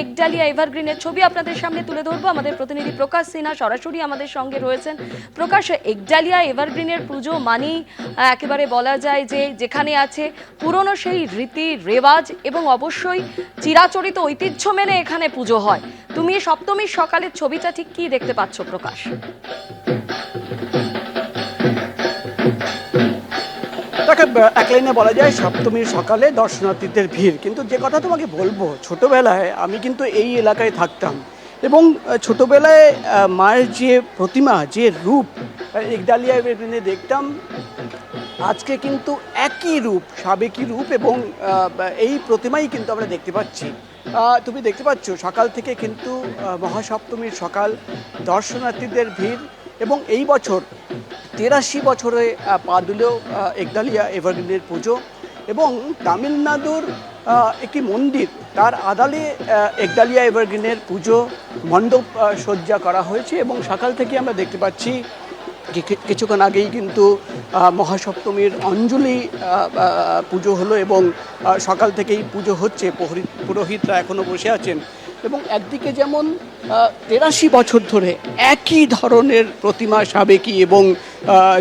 একডালিয়া এভারগ্রিনের ছবি আপনাদের সামনে তুলে ধরবো। আমাদের প্রতিনিধি প্রকাশ সিনহা সরাসরি আমাদের সঙ্গে রয়েছেন। প্রকাশ, একডালিয়া এভারগ্রিনের পুজো মানেই একেবারে বলা যায় যে যেখানে আছে পুরনো সেই রীতি রেওয়াজ এবং অবশ্যই চিরাচরিত ঐতিহ্য মেনে এখানে পুজো হয়। তুমি সপ্তমীর সকালের ছবিটা ঠিক কি দেখতে পাচ্ছ প্রকাশ? এক লাইনে বলা যায় সপ্তমীর সকালে দর্শনার্থীদের ভিড়। কিন্তু যে কথা তোমাকে বলবো, ছোটবেলায় আমি কিন্তু এই এলাকায় থাকতাম এবং ছোটবেলায় মায়ের যে প্রতিমা, যে রূপ একডালিয়া এভারগ্রিনে দেখতাম, আজকে কিন্তু একই রূপ, সাবেকি রূপ এবং এই প্রতিমাই কিন্তু আমরা দেখতে পাচ্ছি। তুমি দেখতে পাচ্ছ সকাল থেকে কিন্তু মহাসপ্তমীর সকাল, দর্শনার্থীদের ভিড় এবং এই বছর ৮৩ বছরে পা দিল একডালিয়া এভারগ্রিনের পুজো এবং তামিলনাড়ুর একটি মন্দির, তার আড়ালে একডালিয়া এভারগ্রিনের পুজো মণ্ডপ সজ্জা করা হয়েছে এবং সকাল থেকে আমরা দেখতে পাচ্ছি কিছুক্ষণ আগেই কিন্তু মহাসপ্তমীর অঞ্জলি পুজো হলো এবং সকাল থেকেই পুজো হচ্ছে। পুরোহিতরা এখনও বসে আছেন এবং একদিকে যেমন ৮৩ বছর ধরে একই ধরনের প্রতিমা সাবেকি এবং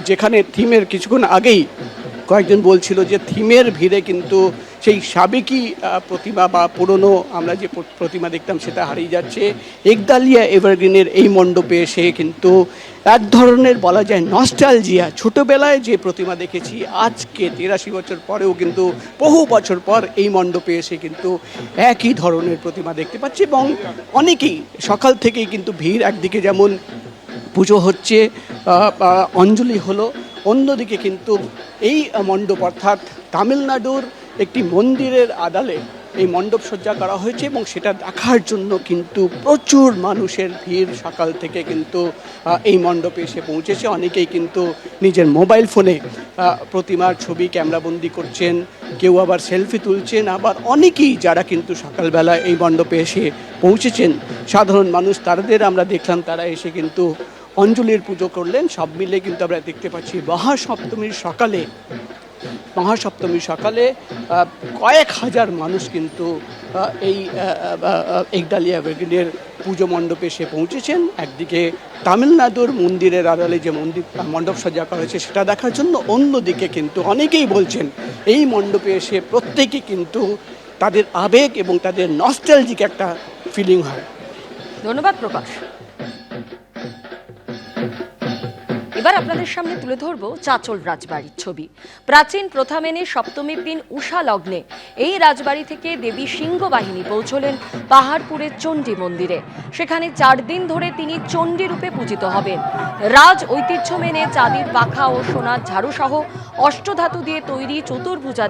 যেখানে থিমের কিছুক্ষণ আগেই কয়েকজন বলছিল যে থিমের ভিড়ে কিন্তু সেই সাবেকি প্রতিমা বা পুরনো আমরা যে প্রতিমা দেখতাম সেটা হারিয়ে যাচ্ছে। একডালিয়া এভারগ্রিনের এই মণ্ডপে এসে কিন্তু এক ধরনের বলা যায় নস্টালজিয়া, ছোটোবেলায় যে প্রতিমা দেখেছি আজকে ৮৩ বছর পরেও কিন্তু বহু বছর পর এই মণ্ডপে এসে কিন্তু একই ধরনের প্রতিমা দেখতে পাচ্ছি এবং অনেকেই সকাল থেকেই কিন্তু ভিড়। একদিকে যেমন পুজো হচ্ছে, অঞ্জলি হলো, অন্যদিকে কিন্তু এই মণ্ডপ অর্থাৎ তামিলনাড়ুর একটি মন্দিরের আড়ালে এই মণ্ডপ সজ্জা করা হয়েছে এবং সেটা দেখার জন্য কিন্তু প্রচুর মানুষের ভিড় সকাল থেকে কিন্তু এই মণ্ডপে এসে পৌঁছেছে। অনেকেই কিন্তু নিজের মোবাইল ফোনে প্রতিমার ছবি ক্যামেরাবন্দি করছেন, কেউ আবার সেলফি তুলছেন, আবার অনেকেই যারা কিন্তু সকালবেলা এই মণ্ডপে এসে পৌঁছেছেন সাধারণ মানুষ, তাদের আমরা দেখলাম তারা এসে কিন্তু অঞ্জলির পুজো করলেন। সব মিলে কিন্তু আমরা দেখতে পাচ্ছি মহাসপ্তমীর সকালে কয়েক হাজার মানুষ কিন্তু এই একডালিয়া এভারগ্রিনের পুজো মণ্ডপে এসে পৌঁছেছেন। একদিকে তামিলনাড়ুর মন্দিরের আড়ালে যে মণ্ডপ সজ্জা করা হয়েছে সেটা দেখার জন্য, অন্যদিকে কিন্তু অনেকেই বলছেন এই মণ্ডপে এসে প্রত্যেকে কিন্তু তাদের আবেগ এবং তাদের নস্টালজিক একটা ফিলিং হয়। ধন্যবাদ প্রকাশ। এবার আপনাদের সামনে তুলে ধরবো চাচল রাজবাড়ির ছবি। প্রাচীন প্রথা মেনে সপ্তমীর দিন উষা লগ্নে এই রাজবাড়ি থেকে দেবী সিংহবাহিনী পৌঁছলেন পাহাড়পুরের চণ্ডী মন্দিরে। সেখানে ৪ দিন ধরে তিনি চণ্ডী রূপে পূজিত হবেন। রাজ ঐতিহ্য মেনে চাঁদির পাখা ও সোনার ঝাড়ু সহ অষ্টধাতু দিয়ে তৈরি চতুর্ভুজা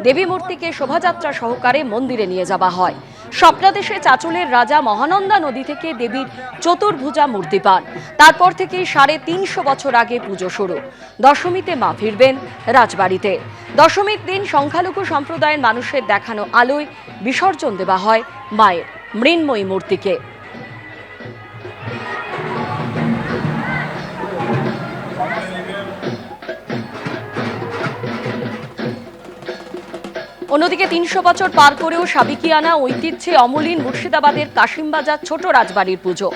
দেবী মূর্তিকে শোভাযাত্রা সহকারে মন্দিরে নিয়ে যাওয়া হয়। স্বপ্নাদেশে চাচলের রাজা মহানন্দা নদী থেকে দেবীর চতুর্ভুজা মূর্তি পান। তারপর থেকেই ৩৫০ বছর আগে পুজো শুরু। দশমীতে মা ফিরবেন রাজবাড়িতে। দশমীর দিন সংখ্যালঘু সম্প্রদায়ের মানুষের দেখানো আলোয় বিসর্জন দেওয়া হয় মায়ের মৃন্ময়ী মূর্তিকে। অন্যদিকে ৩০০ বছর পার করেও সাবেকিয়ানা ঐতিহ্যে অমলিন মুর্শিদাবাদের কাশিমবাজার ছোট রাজবাড়ির পুজো।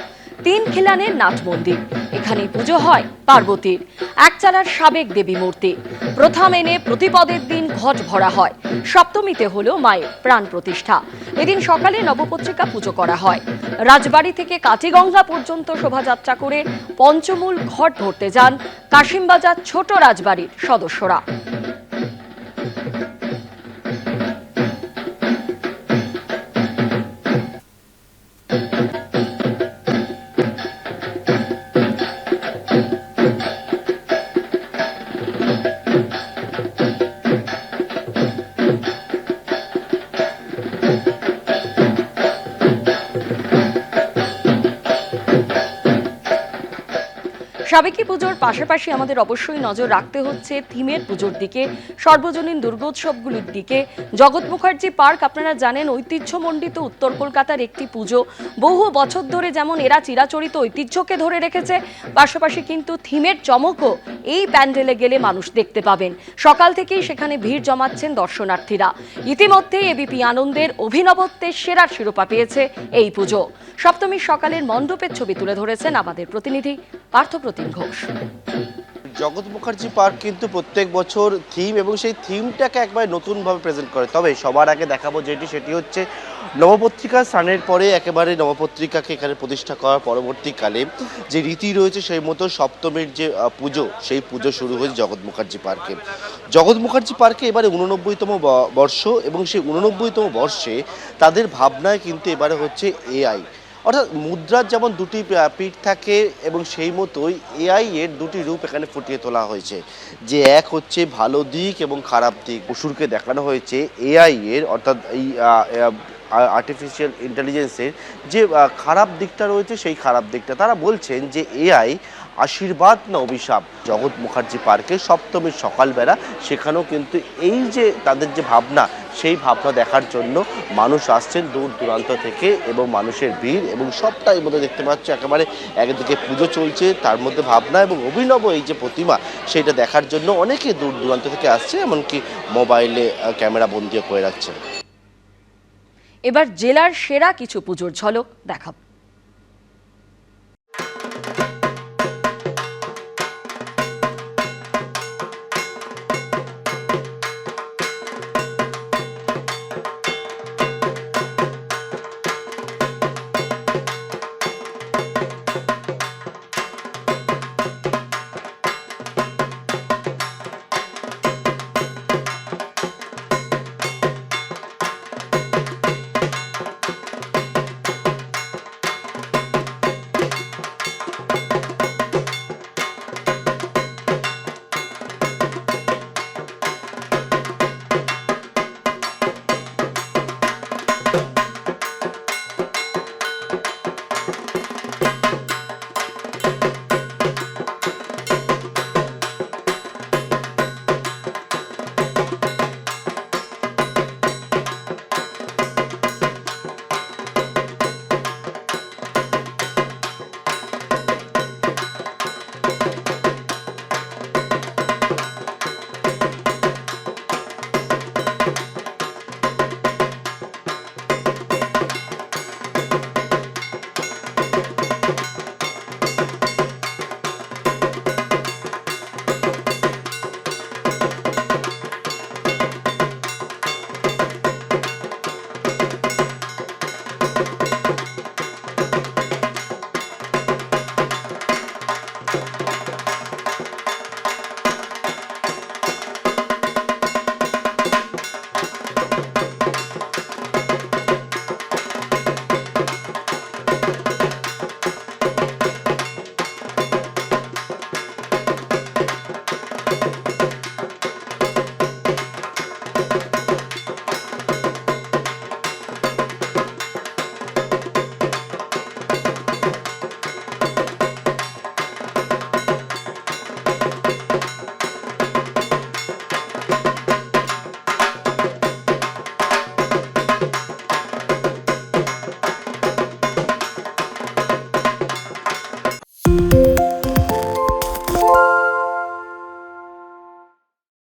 ৩ খিলানের নাট মন্দির, এখানে পুজো হয় পার্বতীর। একচালার সাবেক দেবী মূর্তি। প্রথা মেনে প্রতিপদের দিন ঘট ভরা হয়। সপ্তমীতে হলো মায়ের প্রাণ প্রতিষ্ঠা। এদিন সকালে নবপত্রিকা পুজো করা হয়। রাজবাড়ি থেকে কাটিগঙ্গা পর্যন্ত শোভাযাত্রা করে পঞ্চমূল ঘট ভরতে যান কাশিমবাজার ছোট রাজবাড়ির সদস্যরা। সাবেকি পুজোর পাশাপাশি আমাদের অবশ্যই নজর রাখতে হচ্ছে থিমের পুজোর দিকে, সর্বজনীন দুর্গোৎসবগুলির দিকে। জগৎ মুখার্জি পার্ক আপনারা জানেন ঐতিহ্যমণ্ডিত উত্তর কলকাতার একটি পুজো। বহু বছর ধরে যেমন এরা চিরাচরিত ঐতিহ্যকে ধরে রেখেছে, পাশাপাশি কিন্তু থিমের চমকও এই প্যান্ডেলে গেলে মানুষ দেখতে পাবেন। সকাল থেকেই সেখানে ভিড় জমাচ্ছেন দর্শনার্থীরা। ইতিমধ্যেই এবিপি আনন্দের অভিনবত্বের সেরার শিরোপা পেয়েছে এই পুজো। সপ্তমীর সকালের মণ্ডপের ছবি তুলে ধরেছেন আমাদের প্রতিনিধি পার্থপ্রতিম ঘোষ। জগৎ মুখার্জি পার্ক কিন্তু প্রত্যেক বছর থিম এবং সেই থিমটাকে একবার নতুনভাবে প্রেজেন্ট করে। তবে সবার আগে দেখাবো সেটি হচ্ছে নবপত্রিকা স্নানের পরে একেবারে নবপত্রিকাকে এখানে প্রতিষ্ঠা করার পরবর্তীকালে যে রীতি রয়েছে সেই মতো সপ্তমীর যে পুজো, সেই পুজো শুরু হয়েছে জগৎ মুখার্জি পার্কে। জগৎ মুখার্জি পার্কে এবারে 89তম বর্ষ এবং সেই 89তম বর্ষে তাদের ভাবনায় কিন্তু এবারে হচ্ছে এআই, অর্থাৎ মুদ্রার যেমন দুটি পিঠ থাকে এবং সেই মতোই এআই এর দুটি রূপ এখানে ফুটিয়ে তোলা হয়েছে। যে এক হচ্ছে ভালো দিক এবং খারাপ দিক। অসুরকে দেখানো হয়েছে এআই এর, অর্থাৎ এই আর্টিফিশিয়াল ইন্টেলিজেন্সের যে খারাপ দিকটা রয়েছে, সেই খারাপ দিকটা তারা বলছেন যে এআই আশীর্বাদ না অভিশাপ। জগৎ মুখার্জি পার্কে সপ্তমীর সকালবেলা সেখানেও কিন্তু এই যে তাদের যে ভাবনা, সেই ভাবনা দেখার জন্য মানুষ আসছেন দূর দূরান্ত থেকে এবং মানুষের ভিড় এবং সবটাই মধ্যে দেখতে পাচ্ছ একেবারে একদিকে পুজো চলছে, তার মধ্যে ভাবনা এবং অভিনব এই যে প্রতিমা, সেইটা দেখার জন্য অনেকে দূর দূরান্ত থেকে আসছে, এমনকি মোবাইলে ক্যামেরা বন্দিও করে রাখছে। এবার জেলার সেরা কিছু পুজোর ঝলক দেখাবো।